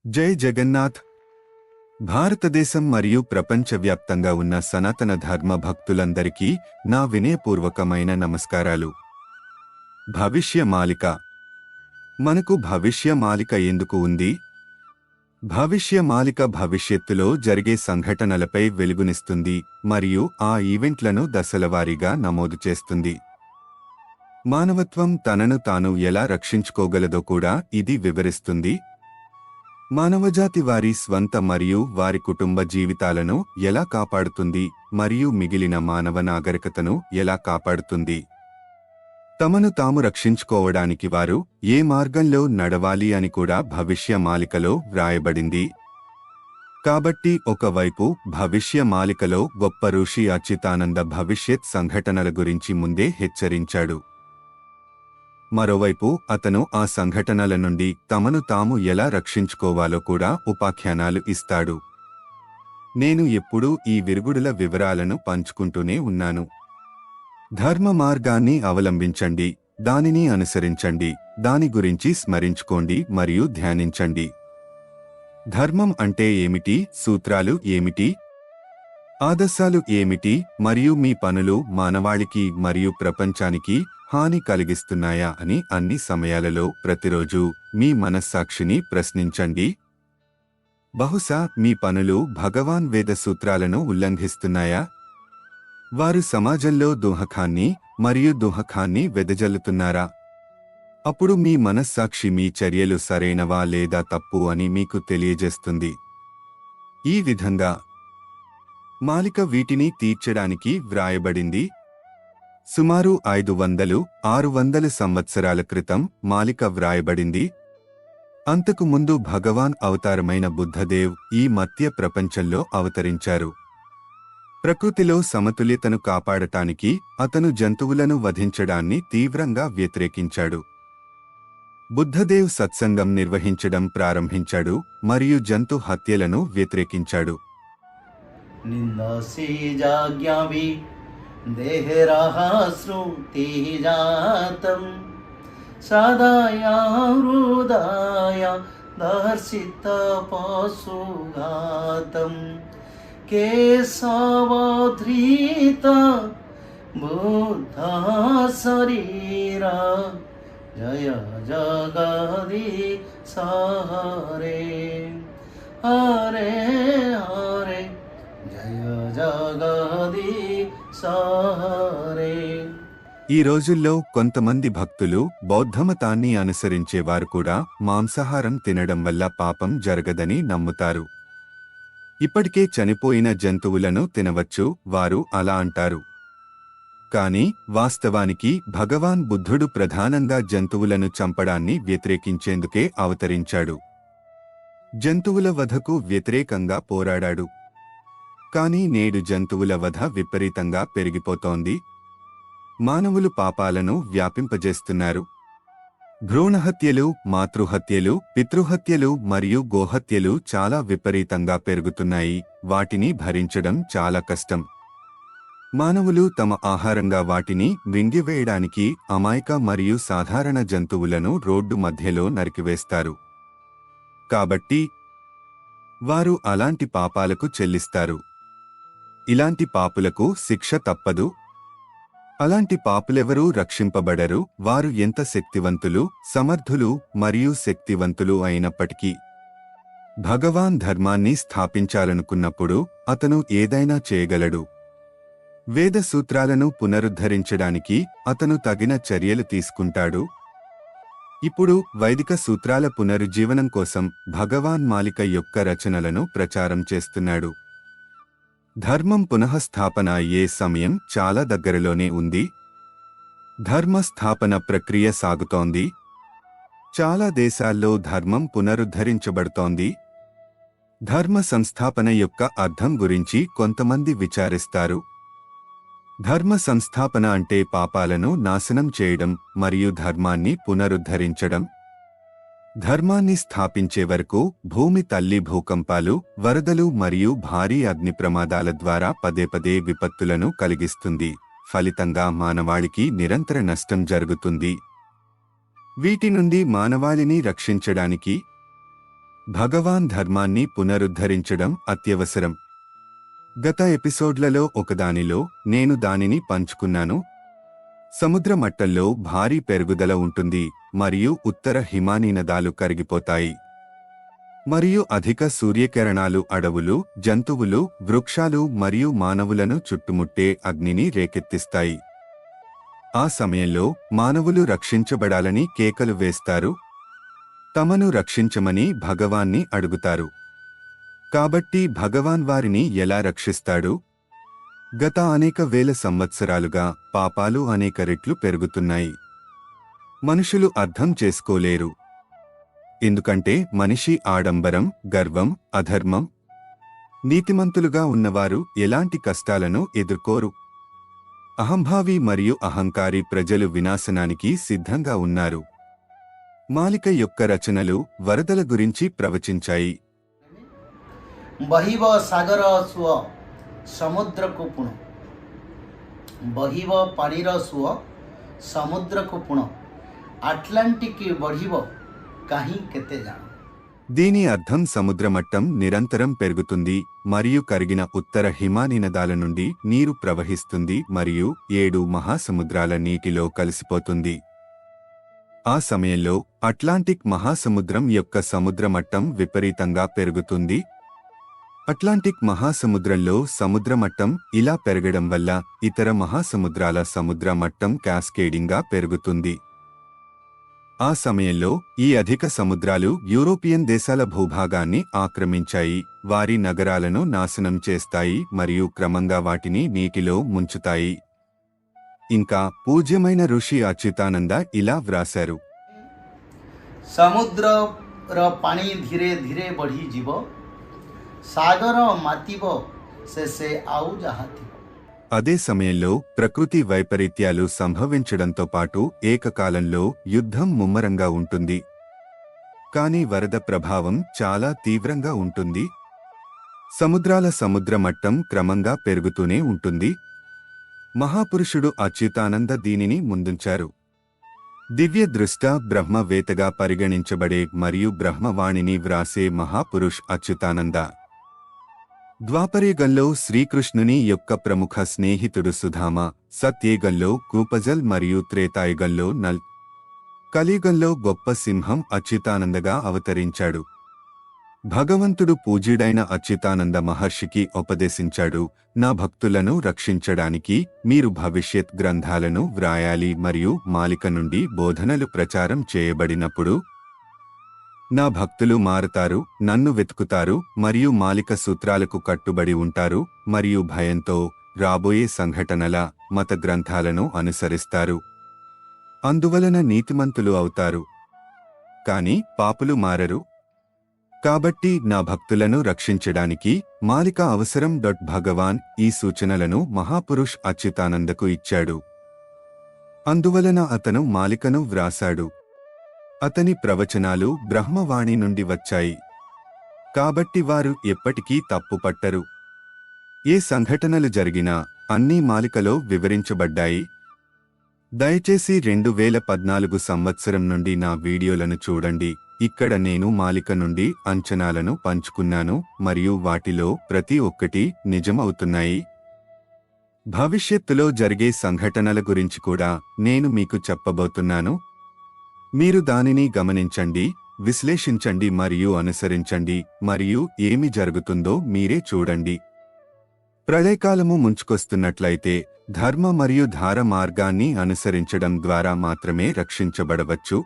జై జగన్నాథ్. భారతదేశం మరియు ప్రపంచవ్యాప్తంగా ఉన్న సనాతన ధర్మ భక్తులందరికీ నా వినయపూర్వకమైన నమస్కారాలు. భవిష్యమాలిక. మనకు భవిష్యమాలిక ఎందుకు ఉంది? భవిష్యమాలిక భవిష్యత్తులో జరిగే సంఘటనలపై వెలుగునిస్తుంది మరియు ఆ ఈవెంట్లను దశలవారీగా నమోదు చేస్తుంది. మానవత్వం తనను తాను ఎలా రక్షించుకోగలదో కూడా ఇది వివరిస్తుంది. మానవజాతి వారి స్వంత మరియు వారి కుటుంబ జీవితాలను ఎలా కాపాడుతుంది మరియు మిగిలిన మానవ నాగరికతను ఎలా కాపాడుతుంది. తమను తాము రక్షించుకోవడానికి వారు ఏ మార్గంలో నడవాలి అని కూడా భవిష్యమాలికలో వ్రాయబడింది. కాబట్టి ఒకవైపు భవిష్యమాలికలో గొప్ప ఋషి అచ్యుతానంద భవిష్యత్ సంఘటనల గురించి ముందే హెచ్చరించాడు. మరోవైపు అతను ఆ సంఘటనల నుండి తమను తాము ఎలా రక్షించుకోవాలో కూడా ఉపాఖ్యానాలు ఇస్తాడు. నేను ఎప్పుడూ ఈ విరుగుడుల వివరాలను పంచుకుంటూనే ఉన్నాను. ధర్మ మార్గాన్ని అవలంబించండి, దానిని అనుసరించండి, దాని గురించి స్మరించుకోండి మరియు ధ్యానించండి. ధర్మం అంటే ఏమిటి? సూత్రాలు ఏమిటి? ఆదర్శాలు ఏమిటి? మరియు మీ పనులు మానవాళికి మరియు ప్రపంచానికి హాని కలిగిస్తున్నాయా అని అన్ని సమయాలలో ప్రతిరోజు మీ మనస్సాక్షిని ప్రశ్నించండి. బహుశా మీ పనులు భగవాన్ వేద సూత్రాలను ఉల్లంఘిస్తున్నాయా? వారు సమాజంలో దుహకాన్ని మరియు దుహకాన్ని వెదజల్లుతున్నారా? అప్పుడు మీ మనస్సాక్షి మీ చర్యలు సరైనవా లేదా తప్పు అని మీకు తెలియజేస్తుంది. ఈ విధంగా మాలిక వీటిని తీర్చడానికి వ్రాయబడింది. సుమారు 500-600 సంవత్సరాల క్రితం మాలిక వ్రాయబడింది. అంతకు ముందు భగవాన్ అవతారమైన బుద్ధదేవ్ ఈ మధ్య ప్రపంచంలో అవతరించారు. ప్రకృతిలో సమతుల్యతను కాపాడటానికి అతను జంతువులను వధించడాన్ని తీవ్రంగా వ్యతిరేకించాడు. బుద్ధదేవ్ సత్సంగం నిర్వహించడం ప్రారంభించాడు మరియు జంతు హత్యలను వ్యతిరేకించాడు. देहराश्रुति जातं सदाया हृदय दर्शित पशुघातं केशवधृत बुद्ध शरीर जय जगदीश हरे हरे हरे जय जगदीश हरे. ఈ రోజుల్లో కొంతమంది భక్తులు బౌద్ధమతాన్ని అనుసరించేవారు కూడా మాంసాహారం తినడం వల్ల పాపం జరగదని నమ్ముతారు. ఇప్పటికే చనిపోయిన జంతువులను తినవచ్చు వారు అలా అంటారు. కాని వాస్తవానికి భగవాన్ బుద్ధుడు ప్రధానంగా జంతువులను చంపడాన్ని వ్యతిరేకించేందుకే అవతరించాడు. జంతువుల వధకు వ్యతిరేకంగా పోరాడాడు. కానీ నేడు జంతువుల వధ విపరీతంగా పెరిగిపోతోంది. మానవులు పాపాలను వ్యాపింపజేస్తున్నారు. భ్రూణహత్యలు, మాతృహత్యలు, పితృహత్యలు మరియు గోహత్యలు చాలా విపరీతంగా పెరుగుతున్నాయి. వాటిని భరించడం చాలా కష్టం. మానవులు తమ ఆహారంగా వాటిని మింగివేయడానికి అమాయక మరియు సాధారణ జంతువులను రోడ్డు మధ్యలో నరికివేస్తారు. కాబట్టి వారు అలాంటి పాపాలకు చెల్లిస్తారు. ఇలాంటి పాపులకు శిక్ష తప్పదు. అలాంటి పాపులెవరూ రక్షింపబడరు. వారు ఎంత శక్తివంతులు, సమర్థులు మరియు శక్తివంతులు అయినప్పటికీ భగవాన్ ధర్మాన్ని స్థాపించాలనుకున్నప్పుడు అతను ఏదైనా చేయగలడు. వేద సూత్రాలను పునరుద్ధరించడానికి అతను తగిన చర్యలు తీసుకుంటాడు. ఇప్పుడు వైదిక సూత్రాల పునరుజ్జీవనం కోసం భగవాన్ మాలిక యొక్క రచనలను ప్రచారం చేస్తున్నాడు. ధర్మం పునఃస్థాపన అయ్యే సమయం చాలా దగ్గరలోనే ఉంది. ధర్మ స్థాపన ప్రక్రియ సాగుతోంది. చాలా దేశాల్లో ధర్మం పునరుద్ధరించబడుతోంది. ధర్మ సంస్థాపన యొక్క అర్థం గురించి కొంతమంది విచారిస్తారు. ధర్మ సంస్థాపన అంటే పాపాలను నాశనం చేయడం మరియు ధర్మాన్ని పునరుద్ధరించడం. ధర్మాన్ని స్థాపించే వరకు భూమి తల్లి భూకంపాలు, వరదలు మరియు భారీ అగ్ని ప్రమాదాల ద్వారా పదే పదే విపత్తులను కలిగిస్తుంది. ఫలితంగా మానవాళికి నిరంతర నష్టం జరుగుతుంది. వీటి నుండి మానవాళిని రక్షించడానికి భగవాన్ ధర్మాన్ని పునరుద్ధరించడం అత్యవసరం. గత ఎపిసోడ్లలో ఒకదానిలో నేను దానిని పంచుకున్నాను. సముద్ర మట్టంలో భారీ పెరుగుదల ఉంటుంది మరియు ఉత్తర హిమానీ నదాలు కరిగిపోతాయి మరియు అధిక సూర్యకిరణాలు అడవులు, జంతువులు, వృక్షాలు మరియు మానవులను చుట్టుముట్టే అగ్నిని రేకెత్తిస్తాయి. ఆ సమయంలో మానవులు రక్షించబడాలని కేకలు వేస్తారు. తమను రక్షించమని భగవాన్ని అడుగుతారు. కాబట్టి భగవాన్ వారిని ఎలా రక్షిస్తాడు? గత అనేక వేల సంవత్సరాలుగా పాపాలు అనేక రెట్లు పెరుగుతున్నాయి. మనుషులు అర్థం చేసుకోలేరు. ఎందుకంటే మనిషి ఆడంబరం, గర్వం, అధర్మం. నీతిమంతులుగా ఉన్నవారు ఎలాంటి కష్టాలను ఎదుర్కోరు. అహంభావి మరియు అహంకారి ప్రజలు వినాశనానికి సిద్ధంగా ఉన్నారు. మాలిక యొక్క రచనలు వరదల గురించి ప్రవచించాయి. बहिव सागर सुଅ समुद्रକୁ ପୁଣ ବହିବ ପାଣିର ସୁଅ ସମୁଦ୍ରକୁ ପୁଣ ଆଟଲାଣ୍ଟିକ୍ ବଢ଼ିବ କାହିଁ କେତେ ଜାଣ. దీని అర్థం సముద్రమట్టం నిరంతరం పెరుగుతుంది మరియు కరిగిన ఉత్తర హిమానీ నదాల నుండి నీరు ప్రవహిస్తుంది మరియు 7 మహాసముద్రాల నీటిలో కలిసిపోతుంది. ఆ సమయంలో అట్లాంటిక్ మహాసముద్రం యొక్క సముద్రమట్టం విపరీతంగా పెరుగుతుంది. అట్లాంటిక్ మహాసముద్రంలో సముద్రమట్టం ఇలా పెరగడం వల్ల ఇతర మహాసముద్రాల సముద్ర మట్టం క్యాస్కేడింగ్గా పెరుగుతుంది. ఆ సమయంలో ఈ అధిక సముద్రాలు యూరోపియన్ దేశాల భూభాగాన్ని ఆక్రమించాయి, వారి నగరాలను నాశనం చేస్తాయి మరియు క్రమంగా వాటిని నీటిలో ముంచుతాయి. ఇంకా పూజ్యమైన ఋషి అచ్యుతానంద ఇలా వ్రాశారు. ସମୁଦ୍ରର ପାଣି ଧୀରେ ଧୀରେ ବଢ଼ିଯିବ, ସାଗର ମାତିବ ଶେଷେ ଆଉ ଯାହା ଥିବ. అదే సమయంలో ప్రకృతి వైపరీత్యాలు సంభవించడంతో పాటు ఏకకాలంలో యుద్ధం ముమ్మరంగా ఉంటుంది. కానీ వరద ప్రభావం చాలా తీవ్రంగా ఉంటుంది. సముద్రాల సముద్ర మట్టం క్రమంగా పెరుగుతూనే ఉంటుంది. మహాపురుషుడు అచ్యుతానంద దీనిని ముందుంచారు. దివ్య దృష్ట బ్రహ్మవేత్తగా పరిగణించబడే మరియు బ్రహ్మవాణిని వ్రాసే మహాపురుష్ అచ్యుతానంద. ద్వాపరయుగంలో శ్రీకృష్ణుని యొక్క ప్రముఖ స్నేహితుడు సుధామ, సత్యయుగంలో కూపజల్ మరియు త్రేతాయుగంలో నల్, కలియుగంలో గొప్ప సింహం అచ్యుతానందగా అవతరించాడు. భగవంతుడు పూజ్యుడైన అచ్యుతానంద మహర్షికి ఉపదేశించాడు, నా భక్తులను రక్షించడానికి మీరు భవిష్యత్ గ్రంథాలను వ్రాయాలి మరియు మాలిక నుండి బోధనలు ప్రచారం చేయబడినప్పుడు నా భక్తులు మారతారు, నన్ను వెతుకుతారు మరియు మాలిక సూత్రాలకు కట్టుబడి ఉంటారు మరియు భయంతో రాబోయే సంఘటనల మత గ్రంథాలను అనుసరిస్తారు. అందువలన నీతిమంతులు అవుతారు. కాని పాపులు మారరు. కాబట్టి నా భక్తులను రక్షించడానికి మాలిక అవసరం. భగవాన్ ఈ సూచనలను మహాపురుష్ అచ్యుతానందకు ఇచ్చాడు. అందువలన అతను మాలికను వ్రాసాడు. అతని ప్రవచనాలు బ్రహ్మవాణి నుండి వచ్చాయి. కాబట్టి వారు ఎప్పటికీ తప్పుపట్టరు. ఏ సంఘటనలు జరిగినా అన్నీ మాలికలో వివరించబడ్డాయి. దయచేసి 2014 సంవత్సరం నుండి నా వీడియోలను చూడండి. ఇక్కడ నేను మాలిక నుండి అంచనాలను పంచుకున్నాను మరియు వాటిలో ప్రతి ఒక్కటి నిజమవుతున్నాయి. భవిష్యత్తులో జరిగే సంఘటనల గురించి కూడా నేను మీకు చెప్పబోతున్నాను. మీరు దానిని గమనించండి, విశ్లేషించండి మరియు అనుసరించండి మరియు ఏమి జరుగుతుందో మీరే చూడండి. ప్రళయకాలము ముంచుకొస్తున్నట్లయితే ధర్మ మరియు ధార మార్గాన్ని అనుసరించడం ద్వారా మాత్రమే రక్షించబడవచ్చు.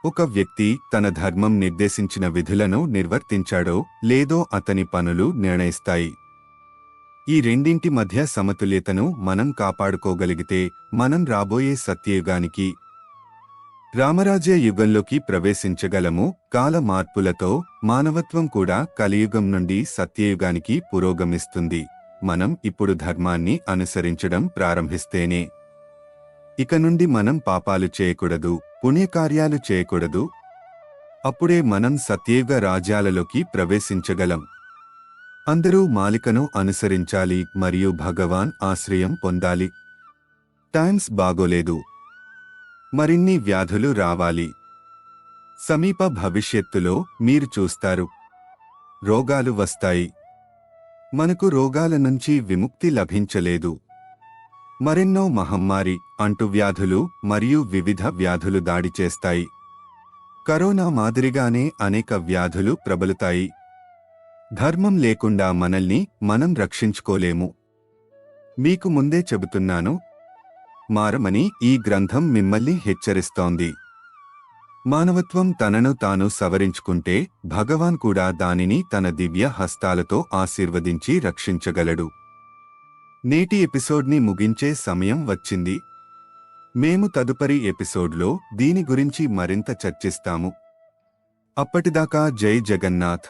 ఒక వ్యక్తి తన ధర్మం నిర్దేశించిన విధులను నిర్వర్తించాడో లేదో అతని పనులు నిర్ణయిస్తాయి. ఈ రెండింటి మధ్య సమతుల్యతను మనం కాపాడుకోగలిగితే మనం రాబోయే సత్యయుగానికి, రామరాజ్య యుగంలోకి ప్రవేశించగలము. కాల మార్పులతో మానవత్వం కూడా కలియుగం నుండి సత్యయుగానికి పురోగమిస్తుంది. మనం ఇప్పుడు ధర్మాన్ని అనుసరించడం ప్రారంభిస్తేనే. ఇక నుండి మనం పాపాలు చేయకూడదు, పుణ్యకార్యాలు చేయకూడదు. అప్పుడే మనం సత్యయుగ రాజ్యాలలోకి ప్రవేశించగలం. అందరూ మాలికను అనుసరించాలి మరియు భగవాన్ ఆశ్రయం పొందాలి. టైమ్స్ బాగోలేదు, మరిన్ని వ్యాధులు రావాలి. సమీప భవిష్యత్తులో మీరు చూస్తారు. రోగాలు వస్తాయి. మనకు రోగాల నుంచి విముక్తి లభించలేదు. మరెన్నో మహమ్మారి, అంటువ్యాధులు మరియు వివిధ వ్యాధులు దాడి చేస్తాయి. కరోనా మాదిరిగానే అనేక వ్యాధులు ప్రబలుతాయి. ధర్మం లేకుండా మనల్ని మనం రక్షించుకోలేము. మీకు ముందే చెబుతున్నాను, మారమని ఈ గ్రంథం మిమ్మల్ని హెచ్చరిస్తోంది. మానవత్వం తనను తాను సవరించుకుంటే భగవాన్ కూడా దానిని తన దివ్య హస్తాలతో ఆశీర్వదించి రక్షించగలడు. నేటి ఎపిసోడ్ని ముగించే సమయం వచ్చింది. మేము తదుపరి ఎపిసోడ్లో దీని గురించి మరింత చర్చిస్తాము. అప్పటిదాకా జై జగన్నాథ్.